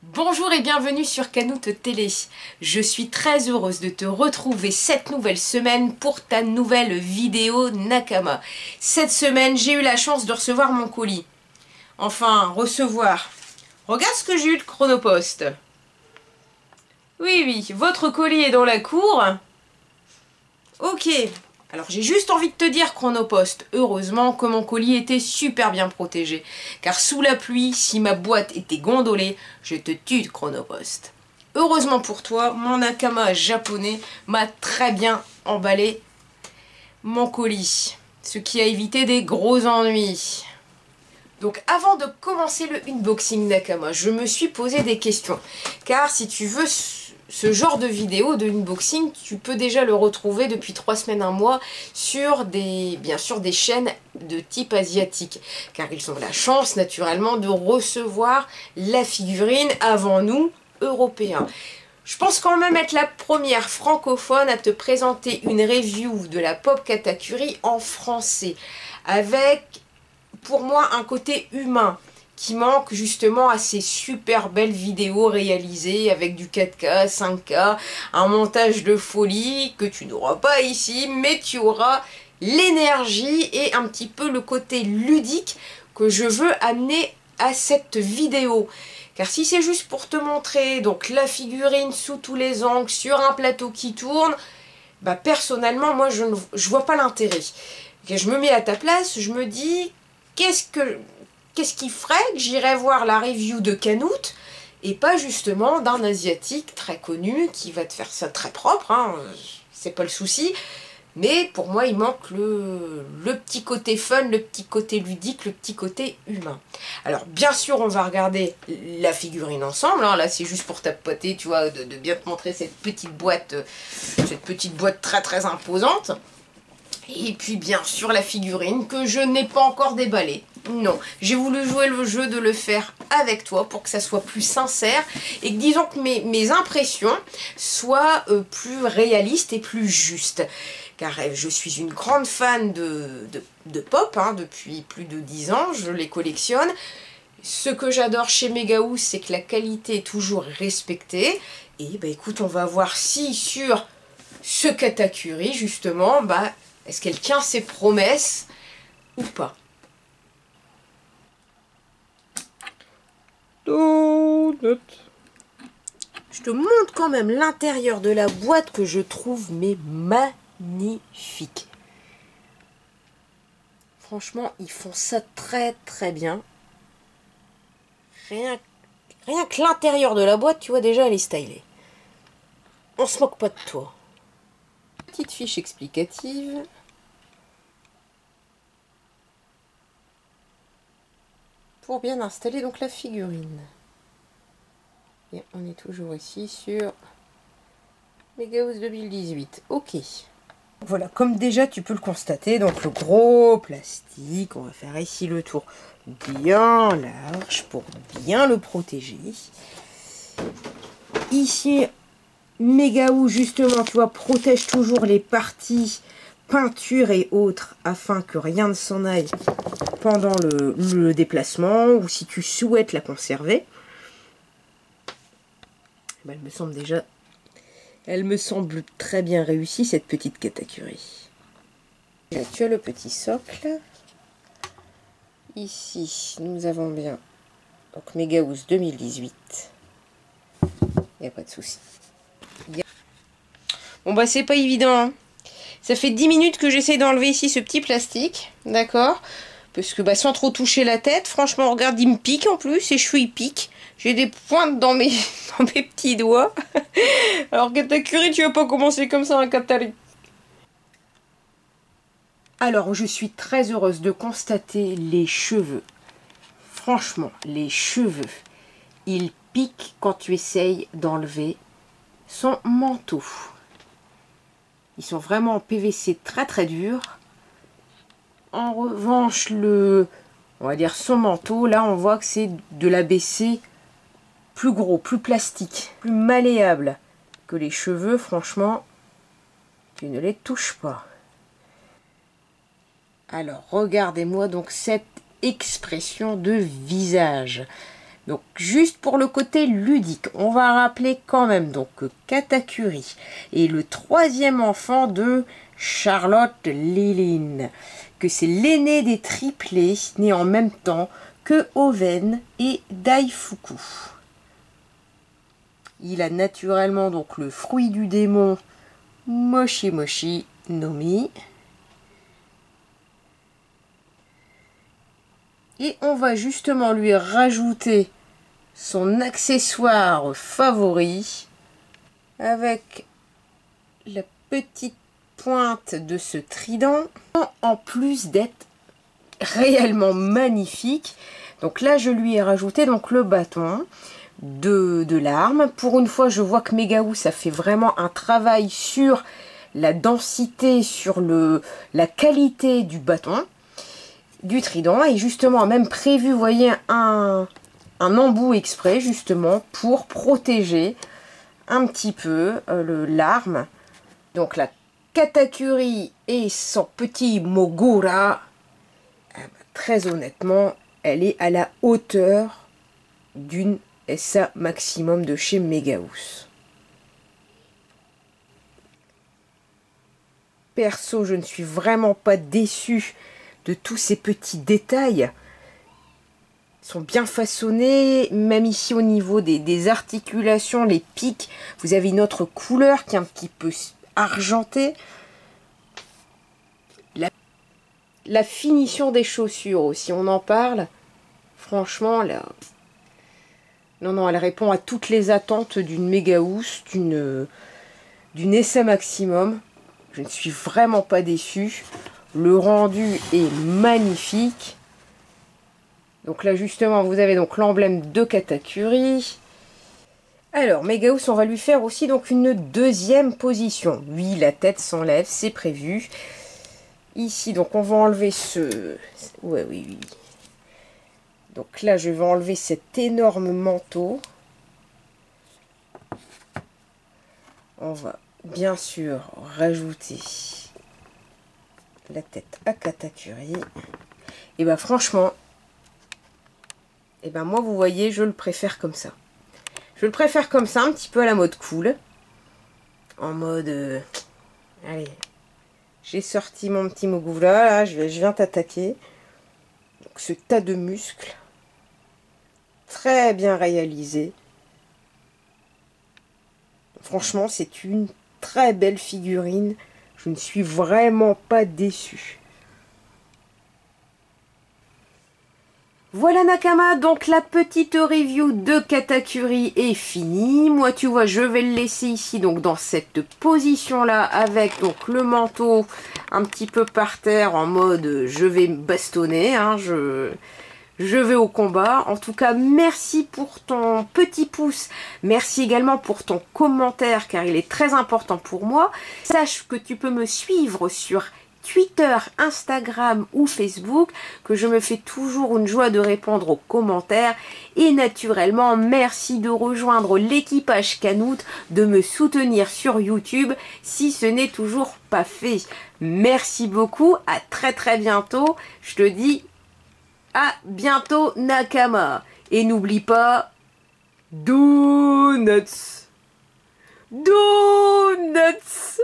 Bonjour et bienvenue sur Canoute Télé. Je suis très heureuse de te retrouver cette nouvelle semaine pour ta nouvelle vidéo Nakama. Cette semaine, j'ai eu la chance de recevoir mon colis. Enfin, recevoir. Regarde ce que j'ai eu de Chronopost. Oui, votre colis est dans la cour. Ok. Alors j'ai juste envie de te dire, Chronopost, heureusement que mon colis était super bien protégé. Car sous la pluie, si ma boîte était gondolée, je te tue, Chronopost. Heureusement pour toi, mon Nakama japonais m'a très bien emballé mon colis. Ce qui a évité des gros ennuis. Donc avant de commencer le unboxing Nakama, je me suis posé des questions. Car si tu veux ce genre de vidéo de unboxing, tu peux déjà le retrouver depuis 3 semaines, un mois sur bien sûr des chaînes de type asiatique. Car ils ont la chance naturellement de recevoir la figurine avant nous, Européens. Je pense quand même être la première francophone à te présenter une review de la Pop Katakuri en français. Avec, pour moi, un côté humain qui manque justement à ces super belles vidéos réalisées avec du 4K, 5K, un montage de folie que tu n'auras pas ici, mais tu auras l'énergie et un petit peu le côté ludique que je veux amener à cette vidéo. Car si c'est juste pour te montrer donc la figurine sous tous les angles, sur un plateau qui tourne, bah personnellement, moi je vois pas l'intérêt. Je me mets à ta place, je me dis, qu'est-ce qui ferait que j'irais voir la review de Canoute et pas justement d'un asiatique très connu qui va te faire ça très propre, hein, c'est pas le souci. Mais pour moi, il manque le petit côté fun, le petit côté ludique, le petit côté humain. Alors, bien sûr, on va regarder la figurine ensemble. Hein. Là, c'est juste pour tapoter, tu vois, de bien te montrer cette petite boîte très très imposante. Et puis, bien sûr, la figurine que je n'ai pas encore déballée. Non, j'ai voulu jouer le jeu de le faire avec toi pour que ça soit plus sincère et que disons que mes impressions soient plus réalistes et plus justes. Car je suis une grande fan de pop, hein, depuis plus de 10 ans, je les collectionne. Ce que j'adore chez Megahouse, c'est que la qualité est toujours respectée. Et bah écoute, on va voir si sur ce Katakuri, justement, bah, est-ce qu'elle tient ses promesses ou pas. Je te montre quand même l'intérieur de la boîte que je trouve mais magnifique. Franchement, ils font ça très très bien. Rien que l'intérieur de la boîte, tu vois déjà, elle est stylée. On se moque pas de toi. Petite fiche explicative. Pour bien installer donc la figurine. Et on est toujours ici sur Megahouse 2018. Ok. Voilà, comme déjà tu peux le constater, donc le gros plastique, on va faire ici le tour bien large pour bien le protéger. Ici, Megahouse justement, tu vois, protège toujours les parties peinture et autres afin que rien ne s'en aille pendant le déplacement ou si tu souhaites la conserver. Ben, elle me semble très bien réussie cette petite Katakuri. Là, tu as le petit socle. Ici, nous avons bien donc Megahouse 2018. Il n'y a pas de souci. Bon bah c'est pas évident, hein. Ça fait 10 minutes que j'essaie d'enlever ici ce petit plastique, d'accord? Parce que bah, sans trop toucher la tête, franchement, regarde, il me pique en plus, ses cheveux ils piquent. J'ai des pointes dans mes petits doigts. Alors Katakuri, tu vas pas commencer comme ça, un Katakuri. Alors, je suis très heureuse de constater les cheveux. Franchement, les cheveux, ils piquent quand tu essayes d'enlever son manteau. Ils sont vraiment en PVC très très dur. En revanche, on va dire son manteau, là on voit que c'est de l'ABC plus gros, plus plastique, plus malléable que les cheveux. Franchement, tu ne les touches pas. Alors, regardez-moi donc cette expression de visage. Donc juste pour le côté ludique, on va rappeler quand même donc que Katakuri est le troisième enfant de Charlotte Lilin, que c'est l'aîné des triplés, né en même temps que Oven et Daifuku. Il a naturellement donc le fruit du démon Moshi Moshi no Mi. Et on va justement lui rajouter son accessoire favori avec la petite pointe de ce trident, en plus d'être réellement magnifique. Donc là je lui ai rajouté donc le bâton de l'arme. Pour une fois je vois que Megahouse a fait vraiment un travail sur la densité, sur la qualité du bâton, du trident, et justement a même prévu, vous voyez, un embout exprès justement pour protéger un petit peu l'arme. Donc la Katakuri et son petit Mogura, très honnêtement, elle est à la hauteur d'une SA maximum de chez Megahouse. Perso, je ne suis vraiment pas déçue de tous ces petits détails. Ils sont bien façonnés, même ici au niveau des articulations, les pics, vous avez une autre couleur qui est un petit peu argentée. La finition des chaussures aussi, on en parle. Franchement, là... Non, elle répond à toutes les attentes d'une Megahouse, d'une SA maximum. Je ne suis vraiment pas déçue. Le rendu est magnifique. Donc là, justement, vous avez donc l'emblème de Katakuri. Alors, Megahouse, on va lui faire aussi donc une deuxième position. Oui, la tête s'enlève, c'est prévu. Ici, donc, on va enlever ce... Ouais, oui. Donc là, je vais enlever cet énorme manteau. On va bien sûr rajouter la tête à Katakuri. Et ben franchement, moi, vous voyez, je le préfère comme ça. Je le préfère comme ça, un petit peu à la mode cool. En mode... allez, j'ai sorti mon petit Mogura, là, je viens t'attaquer. Donc ce tas de muscles, très bien réalisé. Franchement, c'est une très belle figurine. Je ne suis vraiment pas déçue. Voilà Nakama, donc la petite review de Katakuri est finie. Moi, tu vois, je vais le laisser ici, donc dans cette position-là, avec donc le manteau un petit peu par terre, en mode je vais me bastonner, hein, je vais au combat. En tout cas, merci pour ton petit pouce. Merci également pour ton commentaire, car il est très important pour moi. Sache que tu peux me suivre sur Twitter, Instagram ou Facebook, que je me fais toujours une joie de répondre aux commentaires. Et naturellement, merci de rejoindre l'équipage Canoute, de me soutenir sur YouTube si ce n'est toujours pas fait. Merci beaucoup, à très bientôt. Je te dis à bientôt Nakama. Et n'oublie pas, donuts. Donuts.